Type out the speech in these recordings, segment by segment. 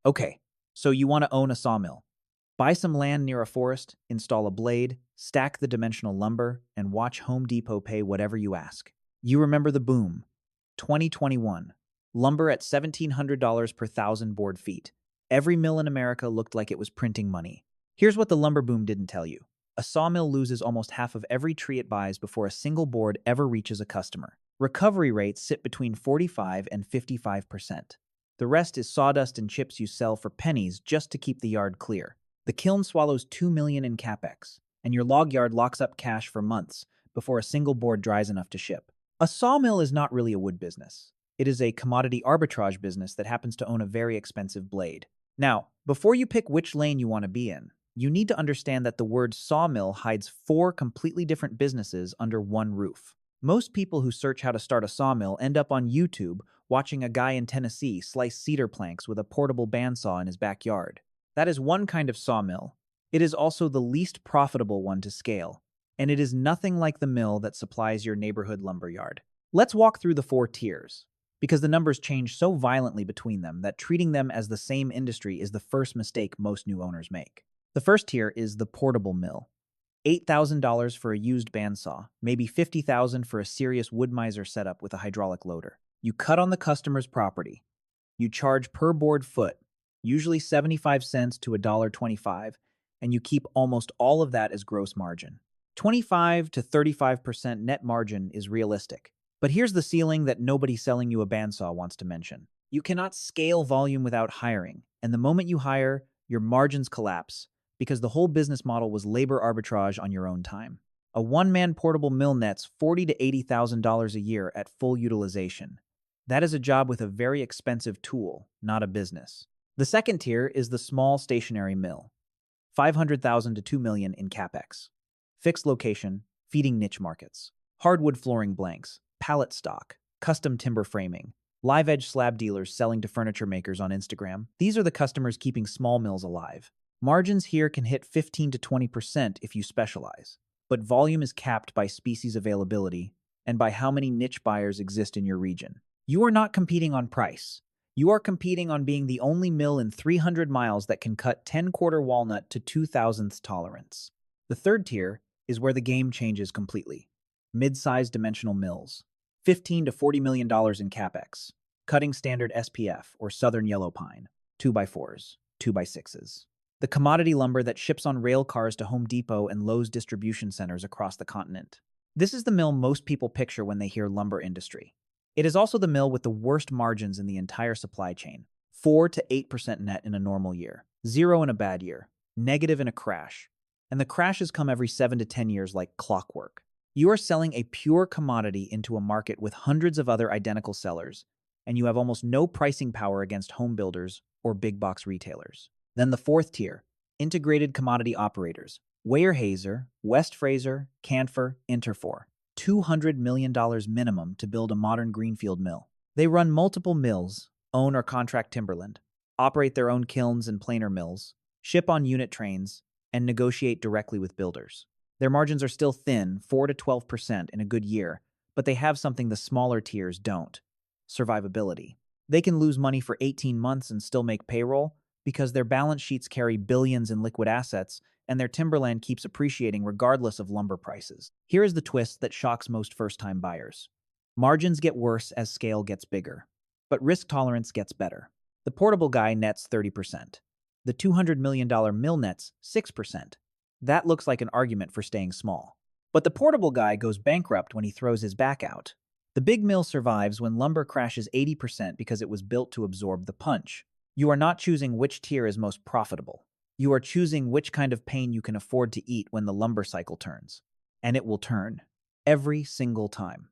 Okay, so you want to own a sawmill. Buy some land near a forest, install a blade, stack the dimensional lumber, and watch Home Depot pay whatever you ask. You remember the boom. 2021. Lumber at $1,700 per thousand board feet. Every mill in America looked like it was printing money. Here's what the lumber boom didn't tell you. A sawmill loses almost half of every tree it buys before a single board ever reaches a customer. Recovery rates sit between 45 and 55%. The rest is sawdust and chips you sell for pennies just to keep the yard clear. The kiln swallows $2 million in capex, and your log yard locks up cash for months before a single board dries enough to ship. A sawmill is not really a wood business. It is a commodity arbitrage business that happens to own a very expensive blade. Now, before you pick which lane you want to be in, you need to understand that the word sawmill hides four completely different businesses under one roof. Most people who search how to start a sawmill end up on YouTube watching a guy in Tennessee slice cedar planks with a portable bandsaw in his backyard. That is one kind of sawmill. It is also the least profitable one to scale, and it is nothing like the mill that supplies your neighborhood lumberyard. Let's walk through the four tiers, because the numbers change so violently between them that treating them as the same industry is the first mistake most new owners make. The first tier is the portable mill. $8,000 for a used bandsaw, maybe $50,000 for a serious Wood-Mizer setup with a hydraulic loader. You cut on the customer's property. You charge per board foot, usually 75 cents to $1.25, and you keep almost all of that as gross margin. 25 to 35% net margin is realistic. But here's the ceiling that nobody selling you a bandsaw wants to mention. You cannot scale volume without hiring, and the moment you hire, your margins collapse because the whole business model was labor arbitrage on your own time. A one-man portable mill nets $40,000 to $80,000 a year at full utilization. That is a job with a very expensive tool, not a business. The second tier is the small stationary mill. $500,000 to $2 million in capex. Fixed location, feeding niche markets. Hardwood flooring blanks, pallet stock, custom timber framing, live edge slab dealers selling to furniture makers on Instagram. These are the customers keeping small mills alive. Margins here can hit 15 to 20% if you specialize, but volume is capped by species availability and by how many niche buyers exist in your region. You are not competing on price. You are competing on being the only mill in 300 miles that can cut 10-quarter walnut to 2,000th tolerance. The third tier is where the game changes completely. Mid-sized dimensional mills. $15 to $40 million in capex. Cutting standard SPF or southern yellow pine. 2x4s, 2x6s. The commodity lumber that ships on rail cars to Home Depot and Lowe's distribution centers across the continent. This is the mill most people picture when they hear lumber industry. It is also the mill with the worst margins in the entire supply chain. 4 to 8% net in a normal year. 0 in a bad year. Negative in a crash. And the crashes come every 7 to 10 years like clockwork. You are selling a pure commodity into a market with hundreds of other identical sellers, and you have almost no pricing power against home builders or big box retailers. Then the fourth tier, integrated commodity operators. Weyerhaeuser, West Fraser, Canfor, Interfor. $200 million minimum to build a modern greenfield mill. They run multiple mills, own or contract timberland, operate their own kilns and planer mills, ship on unit trains, and negotiate directly with builders. Their margins are still thin, 4 to 12% in a good year, but they have something the smaller tiers don't: survivability. They can lose money for 18 months and still make payroll because their balance sheets carry billions in liquid assets and their timberland keeps appreciating regardless of lumber prices. Here is the twist that shocks most first-time buyers. Margins get worse as scale gets bigger, but risk tolerance gets better. The portable guy nets 30%. The $200 million mill nets 6%. That looks like an argument for staying small. But the portable guy goes bankrupt when he throws his back out. The big mill survives when lumber crashes 80% because it was built to absorb the punch. You are not choosing which tier is most profitable. You are choosing which kind of pain you can afford to eat when the lumber cycle turns. And it will turn. Every single time.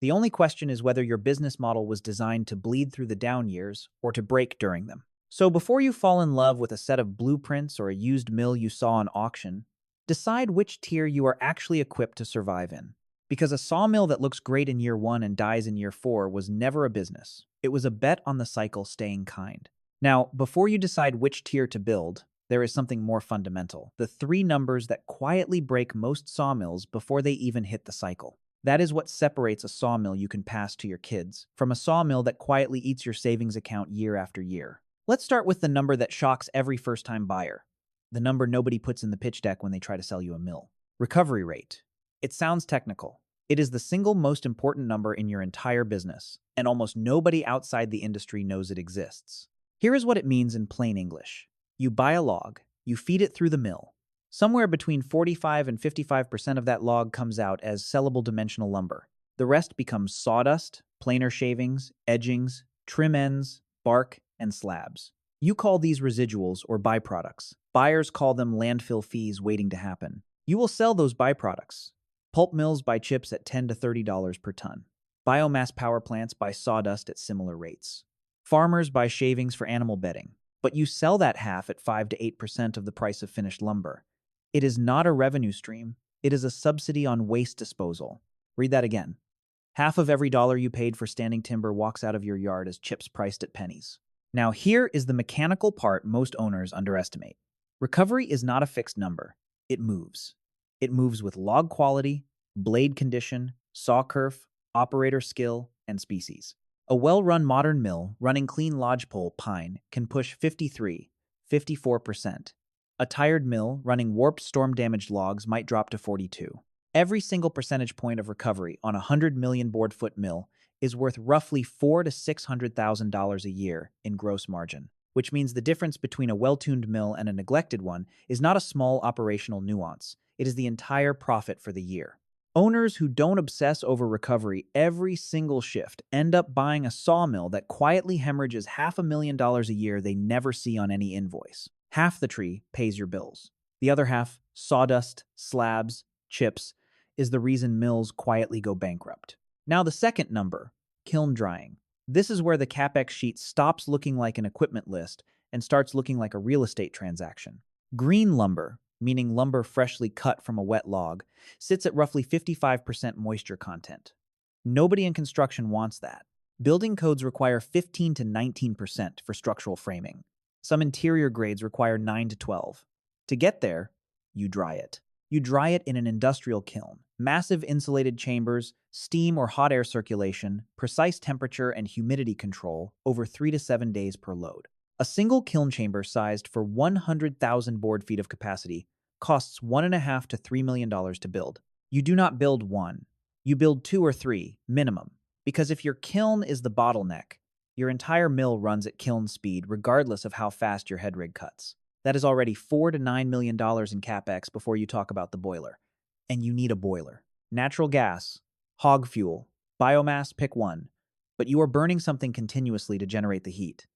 The only question is whether your business model was designed to bleed through the down years or to break during them. So before you fall in love with a set of blueprints or a used mill you saw on auction, decide which tier you are actually equipped to survive in. Because a sawmill that looks great in year 1 and dies in year 4 was never a business. It was a bet on the cycle staying kind. Now, before you decide which tier to build, there is something more fundamental: the 3 numbers that quietly break most sawmills before they even hit the cycle. That is what separates a sawmill you can pass to your kids from a sawmill that quietly eats your savings account year after year. Let's start with the number that shocks every first-time buyer. The number nobody puts in the pitch deck when they try to sell you a mill. Recovery rate. It sounds technical. It is the single most important number in your entire business, and almost nobody outside the industry knows it exists. Here is what it means in plain English. You buy a log, you feed it through the mill. Somewhere between 45 and 55% of that log comes out as sellable dimensional lumber. The rest becomes sawdust, planer shavings, edgings, trim ends, bark, and slabs. You call these residuals or byproducts. Buyers call them landfill fees waiting to happen. You will sell those byproducts. Pulp mills buy chips at $10 to $30 per ton. Biomass power plants buy sawdust at similar rates. Farmers buy shavings for animal bedding, but you sell that half at 5 to 8% of the price of finished lumber. It is not a revenue stream. It is a subsidy on waste disposal. Read that again. Half of every dollar you paid for standing timber walks out of your yard as chips priced at pennies. Now here is the mechanical part most owners underestimate. Recovery is not a fixed number. It moves. It moves with log quality, blade condition, saw kerf, operator skill, and species. A well-run modern mill running clean lodgepole pine can push 53, 54%. A tired mill running warped storm-damaged logs might drop to 42. Every single percentage point of recovery on a 100 million board foot mill is worth roughly $400,000 to $600,000 a year in gross margin, which means the difference between a well-tuned mill and a neglected one is not a small operational nuance. It is the entire profit for the year. Owners who don't obsess over recovery every single shift end up buying a sawmill that quietly hemorrhages $500,000 a year they never see on any invoice. Half the tree pays your bills. The other half, sawdust, slabs, chips, is the reason mills quietly go bankrupt. Now the second number, kiln drying. This is where the capex sheet stops looking like an equipment list and starts looking like a real estate transaction. Green lumber, meaning lumber freshly cut from a wet log, sits at roughly 55% moisture content. Nobody in construction wants that. Building codes require 15 to 19% for structural framing. Some interior grades require 9 to 12. To get there, you dry it. You dry it in an industrial kiln. Massive insulated chambers, steam or hot air circulation, precise temperature and humidity control over 3 to 7 days per load. A single kiln chamber sized for 100,000 board feet of capacity costs $1.5 to $3 million to build. You do not build one. You build 2 or 3, minimum. Because if your kiln is the bottleneck, your entire mill runs at kiln speed regardless of how fast your head rig cuts. That is already $4 to $9 million in capex before you talk about the boiler. And you need a boiler. Natural gas, hog fuel, biomass, pick one. But you are burning something continuously to generate the heat.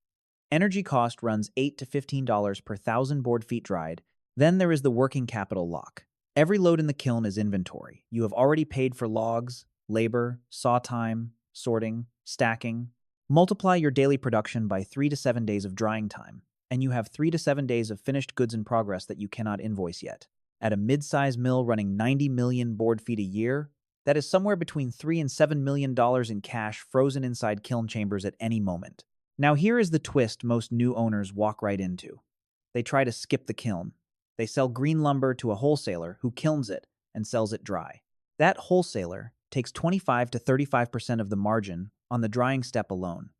Energy cost runs $8 to $15 per 1,000 board feet dried. Then there is the working capital lock. Every load in the kiln is inventory. You have already paid for logs, labor, saw time, sorting, stacking. Multiply your daily production by 3 to 7 days of drying time, and you have 3 to 7 days of finished goods in progress that you cannot invoice yet. At a mid-size mill running 90 million board feet a year, that is somewhere between $3 and $7 million in cash frozen inside kiln chambers at any moment. Now here is the twist most new owners walk right into. They try to skip the kiln. They sell green lumber to a wholesaler who kilns it and sells it dry. That wholesaler takes 25 to 35% of the margin on the drying step alone.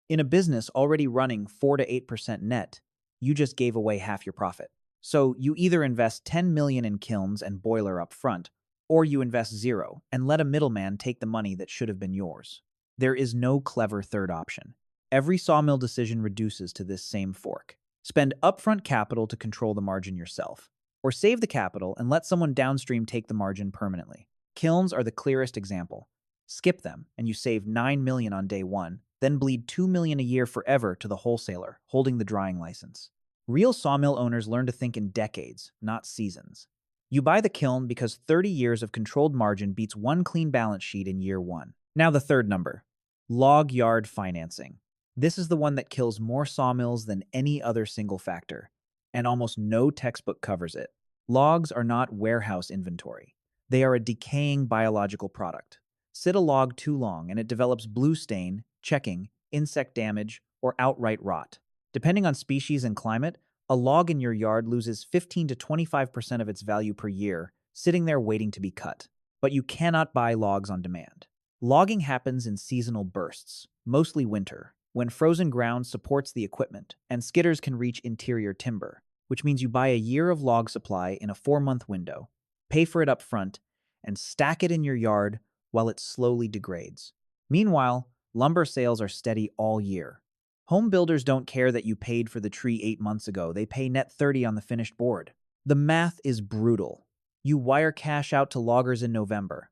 In a business already running 4 to 8% net, you just gave away half your profit. So you either invest $10 million in kilns and boiler up front, or you invest $0 and let a middleman take the money that should have been yours. There is no clever third option. Every sawmill decision reduces to this same fork. Spend upfront capital to control the margin yourself, or save the capital and let someone downstream take the margin permanently. Kilns are the clearest example. Skip them, and you save $9 million on day one, then bleed $2 million a year forever to the wholesaler, holding the drying license. Real sawmill owners learn to think in decades, not seasons. You buy the kiln because 30 years of controlled margin beats one clean balance sheet in year one. Now the third number, log yard financing. This is the one that kills more sawmills than any other single factor, and almost no textbook covers it. Logs are not warehouse inventory. They are a decaying biological product. Sit a log too long and it develops blue stain, checking, insect damage, or outright rot. Depending on species and climate, a log in your yard loses 15 to 25% of its value per year, sitting there waiting to be cut. But you cannot buy logs on demand. Logging happens in seasonal bursts, mostly winter. when frozen ground supports the equipment, and skidders can reach interior timber, which means you buy a year of log supply in a 4-month window, pay for it up front, and stack it in your yard while it slowly degrades. Meanwhile, lumber sales are steady all year. Home builders don't care that you paid for the tree 8 months ago. They pay net 30 on the finished board. The math is brutal. You wire cash out to loggers in November.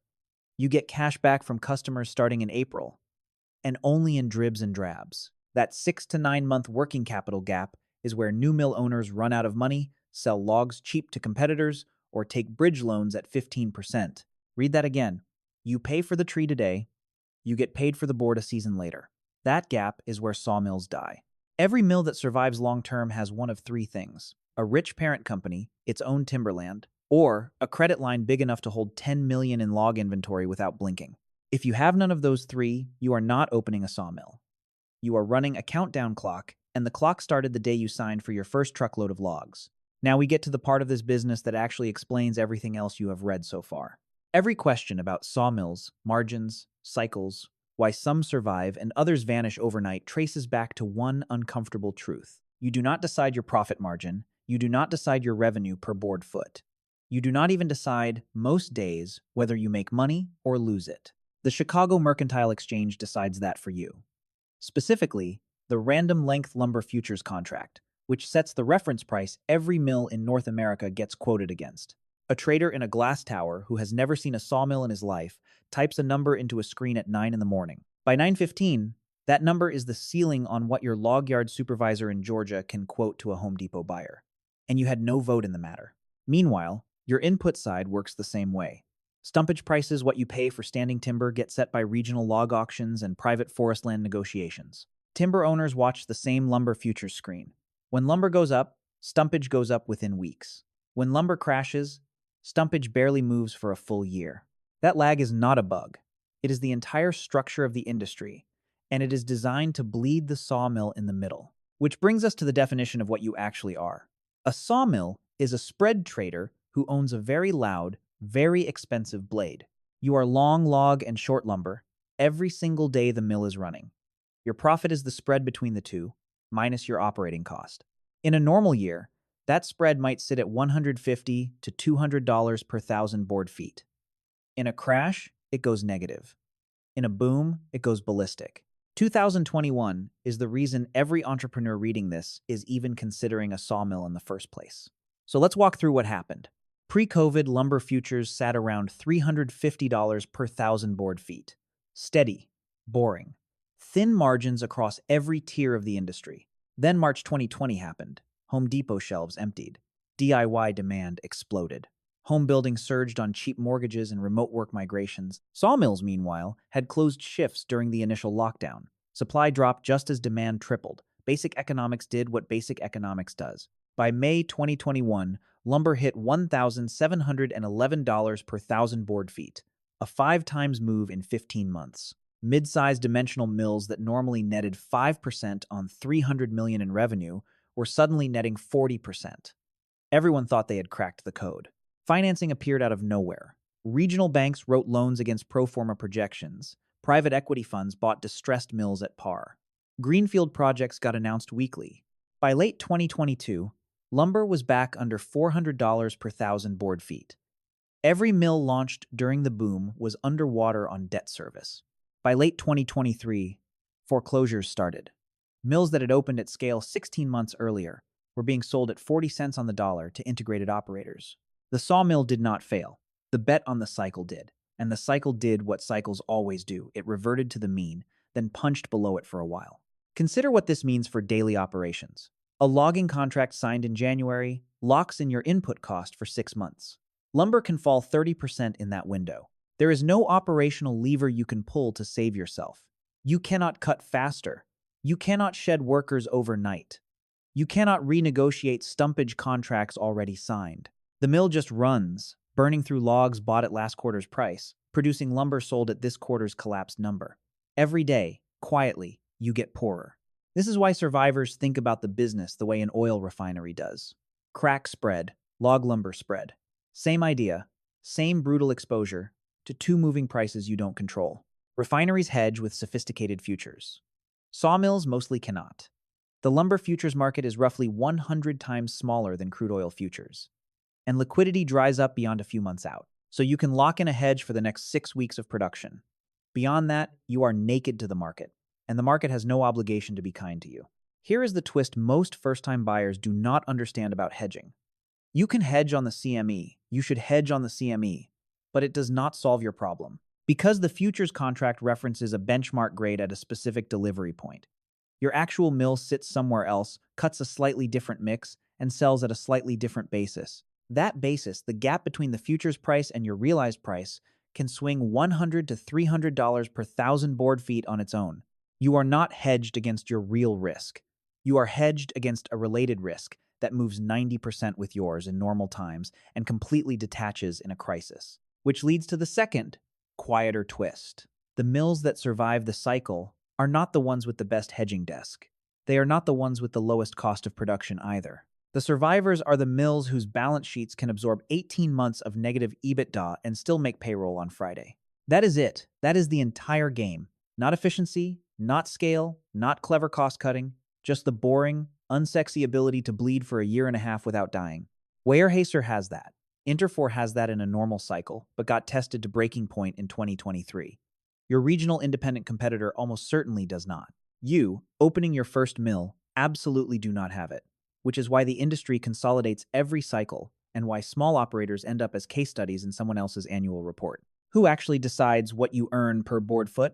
You get cash back from customers starting in April, and only in dribs and drabs. That 6 to 9 month working capital gap is where new mill owners run out of money, sell logs cheap to competitors, or take bridge loans at 15%. Read that again. You pay for the tree today, you get paid for the board a season later. That gap is where sawmills die. Every mill that survives long-term has one of three things: a rich parent company, its own timberland, or a credit line big enough to hold $10 million in log inventory without blinking. If you have none of those three, you are not opening a sawmill. You are running a countdown clock, and the clock started the day you signed for your first truckload of logs. Now we get to the part of this business that actually explains everything else you have read so far. Every question about sawmills, margins, cycles, why some survive and others vanish overnight traces back to one uncomfortable truth. You do not decide your profit margin. You do not decide your revenue per board foot. You do not even decide, most days, whether you make money or lose it. The Chicago Mercantile Exchange decides that for you. Specifically, the Random Length Lumber Futures Contract, which sets the reference price every mill in North America gets quoted against. A trader in a glass tower who has never seen a sawmill in his life types a number into a screen at 9 in the morning. By 9:15, that number is the ceiling on what your log yard supervisor in Georgia can quote to a Home Depot buyer. And you had no vote in the matter. Meanwhile, your input side works the same way. Stumpage prices, what you pay for standing timber, get set by regional log auctions and private forest land negotiations. Timber owners watch the same lumber futures screen. When lumber goes up, stumpage goes up within weeks. When lumber crashes, stumpage barely moves for a full year. That lag is not a bug. It is the entire structure of the industry, and it is designed to bleed the sawmill in the middle. Which brings us to the definition of what you actually are. A sawmill is a spread trader who owns a very loud, very expensive blade. You are long log and short lumber every single day the mill is running. Your profit is the spread between the two, minus your operating cost. In a normal year, that spread might sit at $150 to $200 per thousand board feet. In a crash, it goes negative. In a boom, it goes ballistic. 2021 is the reason every entrepreneur reading this is even considering a sawmill in the first place. So let's walk through what happened. Pre-COVID, lumber futures sat around $350 per thousand board feet. Steady, boring, thin margins across every tier of the industry. Then March 2020 happened. Home Depot shelves emptied. DIY demand exploded. Home building surged on cheap mortgages and remote work migrations. Sawmills, meanwhile, had closed shifts during the initial lockdown. Supply dropped just as demand tripled. Basic economics did what basic economics does. By May 2021, lumber hit $1,711 per thousand board feet, a 5 times move in 15 months. Mid-sized dimensional mills that normally netted 5% on $300 million in revenue were suddenly netting 40%. Everyone thought they had cracked the code. Financing appeared out of nowhere. Regional banks wrote loans against pro forma projections. Private equity funds bought distressed mills at par. Greenfield projects got announced weekly. By late 2022, lumber was back under $400 per thousand board feet. Every mill launched during the boom was underwater on debt service. By late 2023, foreclosures started. Mills that had opened at scale 16 months earlier were being sold at 40 cents on the dollar to integrated operators. The sawmill did not fail. The bet on the cycle did. And the cycle did what cycles always do. It reverted to the mean, then punched below it for a while. Consider what this means for daily operations. A logging contract signed in January locks in your input cost for 6 months. Lumber can fall 30% in that window. There is no operational lever you can pull to save yourself. You cannot cut faster. You cannot shed workers overnight. You cannot renegotiate stumpage contracts already signed. The mill just runs, burning through logs bought at last quarter's price, producing lumber sold at this quarter's collapsed number. Every day, quietly, you get poorer. This is why survivors think about the business the way an oil refinery does. Crack spread, log lumber spread. Same idea, same brutal exposure to two moving prices you don't control. Refineries hedge with sophisticated futures. Sawmills mostly cannot. The lumber futures market is roughly 100 times smaller than crude oil futures, and liquidity dries up beyond a few months out. So you can lock in a hedge for the next 6 weeks of production. Beyond that, you are naked to the market, and the market has no obligation to be kind to you. Here is the twist most first-time buyers do not understand about hedging. You can hedge on the CME, you should hedge on the CME, but it does not solve your problem. Because the futures contract references a benchmark grade at a specific delivery point. Your actual mill sits somewhere else, cuts a slightly different mix, and sells at a slightly different basis. That basis, the gap between the futures price and your realized price, can swing $100 to $300 per thousand board feet on its own. You are not hedged against your real risk. You are hedged against a related risk that moves 90% with yours in normal times and completely detaches in a crisis. Which leads to the second, quieter twist. The mills that survive the cycle are not the ones with the best hedging desk. They are not the ones with the lowest cost of production either. The survivors are the mills whose balance sheets can absorb 18 months of negative EBITDA and still make payroll on Friday. That is it. That is the entire game. Not efficiency, not scale, not clever cost cutting, just the boring, unsexy ability to bleed for a year and a half without dying. Weyerhaeuser has that. Interfor has that in a normal cycle, but got tested to breaking point in 2023. Your regional independent competitor almost certainly does not. You, opening your first mill, absolutely do not have it, which is why the industry consolidates every cycle and why small operators end up as case studies in someone else's annual report. Who actually decides what you earn per board foot?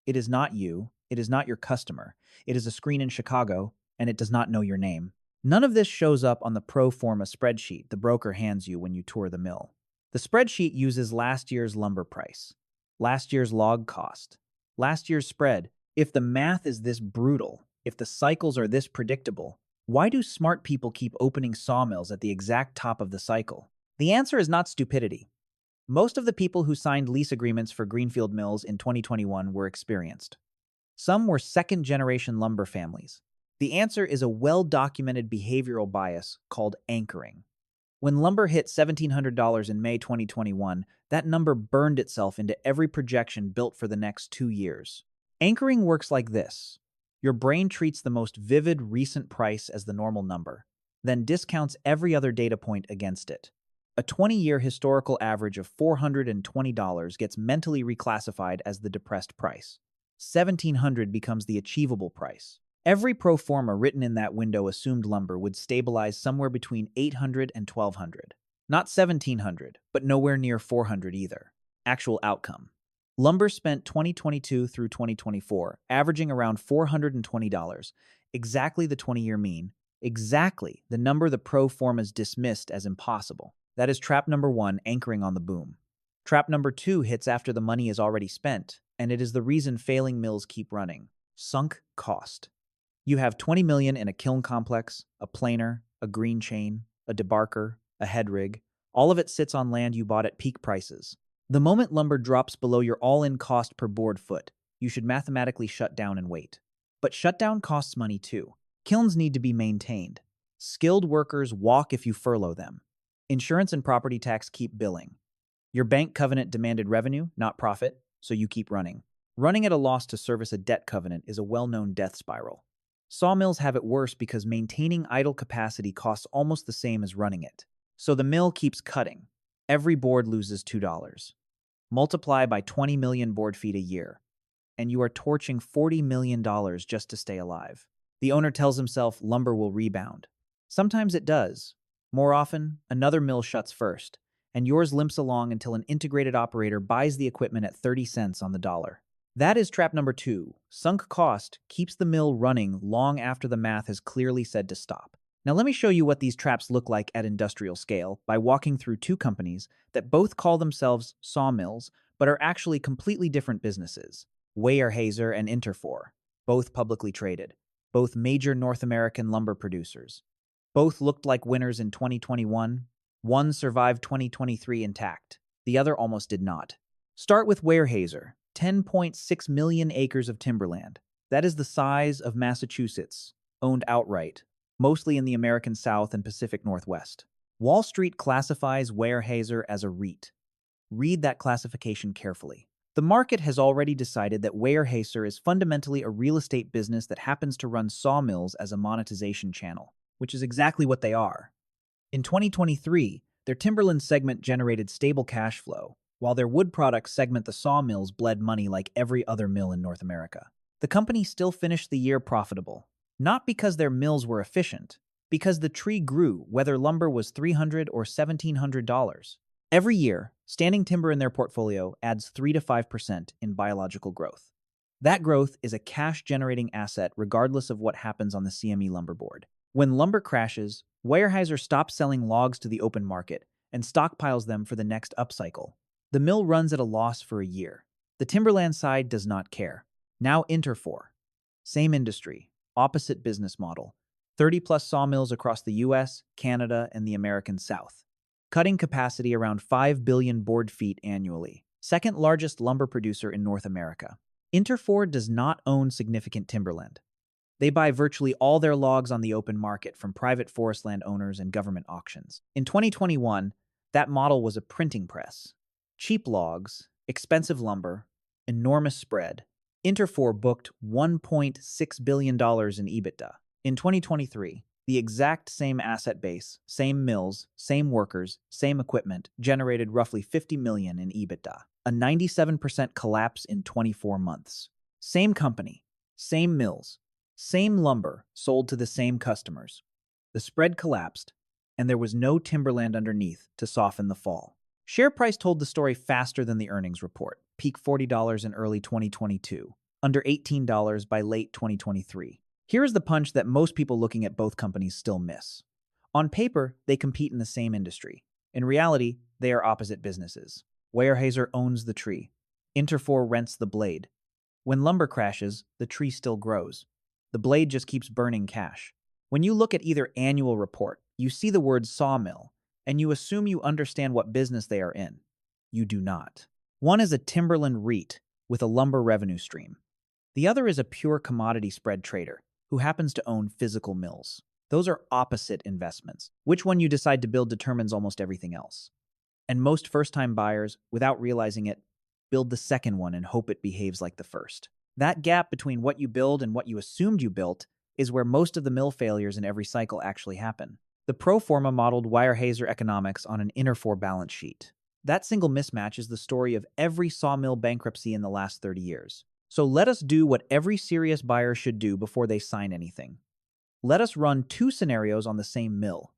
It is not you. It is not your customer. It is a screen in Chicago, and it does not know your name. None of this shows up on the pro forma spreadsheet the broker hands you when you tour the mill. The spreadsheet uses last year's lumber price, last year's log cost, last year's spread. If the math is this brutal, if the cycles are this predictable, why do smart people keep opening sawmills at the exact top of the cycle? The answer is not stupidity. Most of the people who signed lease agreements for greenfield mills in 2021 were experienced. Some were second-generation lumber families. The answer is a well-documented behavioral bias called anchoring. When lumber hit $1,700 in May 2021, that number burned itself into every projection built for the next 2 years. Anchoring works like this. Your brain treats the most vivid recent price as the normal number, then discounts every other data point against it. A 20-year historical average of $420 gets mentally reclassified as the depressed price. $1,700 becomes the achievable price. Every pro forma written in that window assumed lumber would stabilize somewhere between $800 and $1,200. Not $1,700, but nowhere near $400 either. Actual outcome. Lumber spent 2022 through 2024, averaging around $420, exactly the 20-year mean, exactly the number the pro formas dismissed as impossible. That is trap number 1, anchoring on the boom. Trap number 2 hits after the money is already spent, and it is the reason failing mills keep running. Sunk cost. You have $20 million in a kiln complex, a planer, a green chain, a debarker, a head rig. All of it sits on land you bought at peak prices. The moment lumber drops below your all-in cost per board foot, you should mathematically shut down and wait. But shutdown costs money too. Kilns need to be maintained. Skilled workers walk if you furlough them. Insurance and property tax keep billing. Your bank covenant demanded revenue, not profit, so you keep running. Running at a loss to service a debt covenant is a well-known death spiral. Sawmills have it worse because maintaining idle capacity costs almost the same as running it. So the mill keeps cutting. Every board loses $2. Multiply by 20 million board feet a year, and you are torching $40 million just to stay alive. The owner tells himself lumber will rebound. Sometimes it does. More often, another mill shuts first, and yours limps along until an integrated operator buys the equipment at 30 cents on the dollar. That is trap number 2. Sunk cost keeps the mill running long after the math has clearly said to stop. Now let me show you what these traps look like at industrial scale by walking through 2 companies that both call themselves sawmills but are actually completely different businesses. Weyerhaeuser and Interfor, both publicly traded, both major North American lumber producers. Both looked like winners in 2021. One survived 2023 intact. The other almost did not. Start with Weyerhaeuser, 10.6 million acres of timberland. That is the size of Massachusetts, owned outright, mostly in the American South and Pacific Northwest. Wall Street classifies Weyerhaeuser as a REIT. Read that classification carefully. The market has already decided that Weyerhaeuser is fundamentally a real estate business that happens to run sawmills as a monetization channel, which is exactly what they are. In 2023, their timberland segment generated stable cash flow, while their wood products segment, the sawmills, bled money like every other mill in North America. The company still finished the year profitable, not because their mills were efficient, because the tree grew whether lumber was $300 or $1,700. Every year, standing timber in their portfolio adds 3 to 5% in biological growth. That growth is a cash-generating asset regardless of what happens on the CME lumber board. When lumber crashes, Weyerhaeuser stops selling logs to the open market and stockpiles them for the next upcycle. The mill runs at a loss for a year. The timberland side does not care. Now Interfor. Same industry, opposite business model. 30-plus sawmills across the US, Canada, and the American South. Cutting capacity around 5 billion board feet annually. Second largest lumber producer in North America. Interfor does not own significant timberland. They buy virtually all their logs on the open market from private forest land owners and government auctions. In 2021, that model was a printing press. Cheap logs, expensive lumber, enormous spread. Interfor booked $1.6 billion in EBITDA. In 2023, the exact same asset base, same mills, same workers, same equipment generated roughly $50 million in EBITDA, a 97% collapse in 24 months. Same company, same mills, same lumber sold to the same customers. The spread collapsed, and there was no timberland underneath to soften the fall. Share price told the story faster than the earnings report. Peak $40 in early 2022, under $18 by late 2023. Here is the punch that most people looking at both companies still miss. On paper, they compete in the same industry. In reality, they are opposite businesses. Weyerhaeuser owns the tree. Interfor rents the blade. When lumber crashes, the tree still grows. The blade just keeps burning cash. When you look at either annual report, you see the word sawmill, and you assume you understand what business they are in. You do not. One is a timberland REIT with a lumber revenue stream. The other is a pure commodity spread trader who happens to own physical mills. Those are opposite investments. Which one you decide to build determines almost everything else. And most first-time buyers, without realizing it, build the second one and hope it behaves like the first. That gap between what you build and what you assumed you built is where most of the mill failures in every cycle actually happen. The pro forma modeled Weyerhaeuser economics on an Interfor balance sheet. That single mismatch is the story of every sawmill bankruptcy in the last 30 years. So let us do what every serious buyer should do before they sign anything. Let us run 2 scenarios on the same mill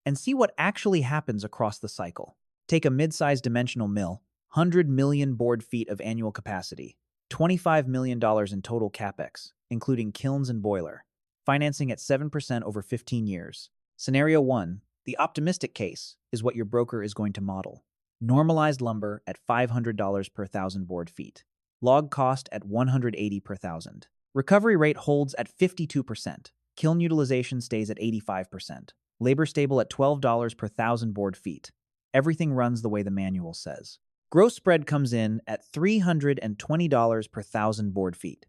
and see what actually happens across the cycle. Take a mid-sized dimensional mill, 100 million board feet of annual capacity, $25 million in total capex, including kilns and boiler, financing at 7% over 15 years. Scenario 1, the optimistic case, is what your broker is going to model. Normalized lumber at $500 per thousand board feet. Log cost at $180 per thousand. Recovery rate holds at 52%. Kiln utilization stays at 85%. Labor stable at $12 per thousand board feet. Everything runs the way the manual says. Gross spread comes in at $320 per thousand board feet.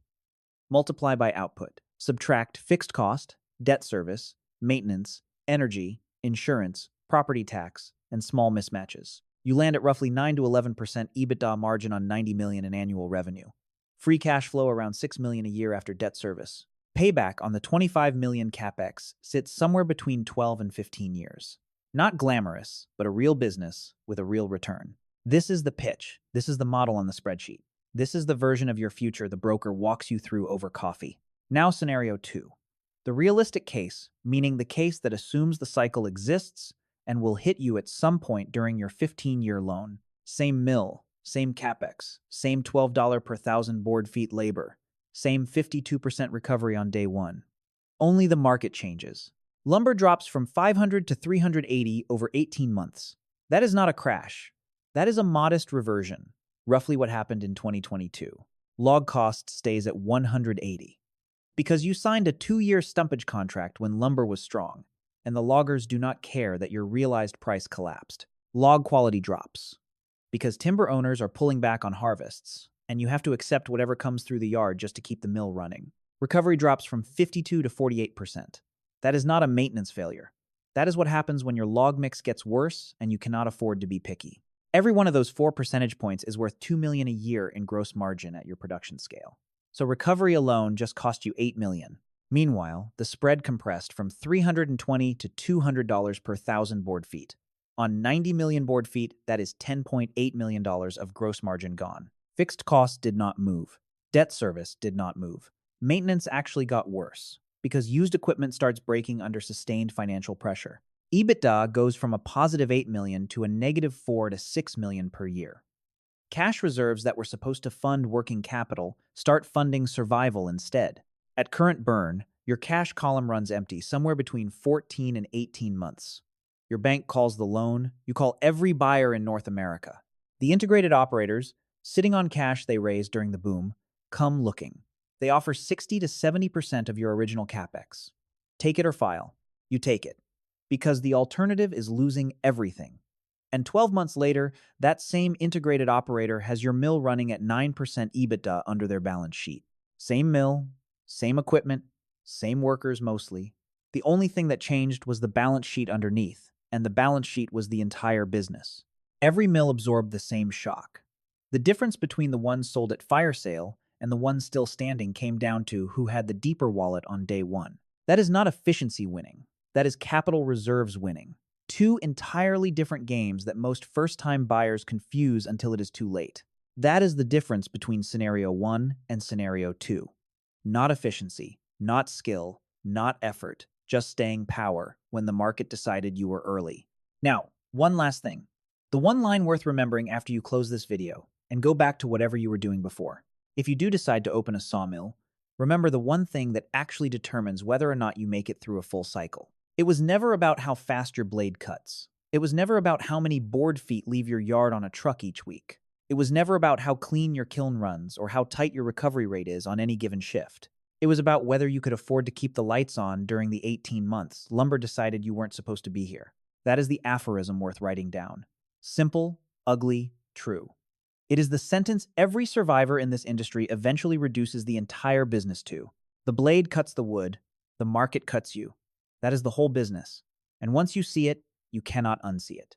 Multiply by output. Subtract fixed cost, debt service, maintenance, energy, insurance, property tax, and small mismatches. You land at roughly 9 to 11% EBITDA margin on $90 million in annual revenue. Free cash flow around $6 million a year after debt service. Payback on the $25 million capex sits somewhere between 12 and 15 years. Not glamorous, but a real business with a real return. This is the pitch. This is the model on the spreadsheet. This is the version of your future the broker walks you through over coffee. Now scenario 2. The realistic case, meaning the case that assumes the cycle exists and will hit you at some point during your 15-year loan. Same mill, same capex, same $12 per thousand board feet labor, same 52% recovery on day 1. Only the market changes. Lumber drops from $500 to $380 over 18 months. That is not a crash. That is a modest reversion, roughly what happened in 2022. Log cost stays at $180. Because you signed a 2-year stumpage contract when lumber was strong, and the loggers do not care that your realized price collapsed. Log quality drops. Because timber owners are pulling back on harvests, and you have to accept whatever comes through the yard just to keep the mill running. Recovery drops from 52 to 48%. That is not a maintenance failure. That is what happens when your log mix gets worse and you cannot afford to be picky. Every one of those 4 percentage points is worth $2 million a year in gross margin at your production scale. So recovery alone just cost you $8 million. Meanwhile, the spread compressed from $320 to $200 per thousand board feet. On 90 million board feet, that is $10.8 million of gross margin gone. Fixed costs did not move. Debt service did not move. Maintenance actually got worse, because used equipment starts breaking under sustained financial pressure. EBITDA goes from a positive $8 million to a negative $4 to $6 million per year. Cash reserves that were supposed to fund working capital start funding survival instead. At current burn, your cash column runs empty somewhere between 14 and 18 months. Your bank calls the loan, you call every buyer in North America. The integrated operators, sitting on cash they raised during the boom, come looking. They offer 60 to 70% of your original capex. Take it or file. You take it. Because the alternative is losing everything. And 12 months later, that same integrated operator has your mill running at 9% EBITDA under their balance sheet. Same mill, same equipment, same workers mostly. The only thing that changed was the balance sheet underneath, and the balance sheet was the entire business. Every mill absorbed the same shock. The difference between the ones sold at fire sale and the ones still standing came down to who had the deeper wallet on day one. That is not efficiency winning. That is capital reserves winning. Two entirely different games that most first-time buyers confuse until it is too late. That is the difference between Scenario 1 and Scenario 2. Not efficiency, not skill, not effort, just staying power when the market decided you were early. Now, one last thing. The one line worth remembering after you close this video and go back to whatever you were doing before. If you do decide to open a sawmill, remember the one thing that actually determines whether or not you make it through a full cycle. It was never about how fast your blade cuts. It was never about how many board feet leave your yard on a truck each week. It was never about how clean your kiln runs or how tight your recovery rate is on any given shift. It was about whether you could afford to keep the lights on during the 18 months lumber decided you weren't supposed to be here. That is the aphorism worth writing down. Simple, ugly, true. It is the sentence every survivor in this industry eventually reduces the entire business to. The blade cuts the wood, the market cuts you. That is the whole business. And once you see it, you cannot unsee it.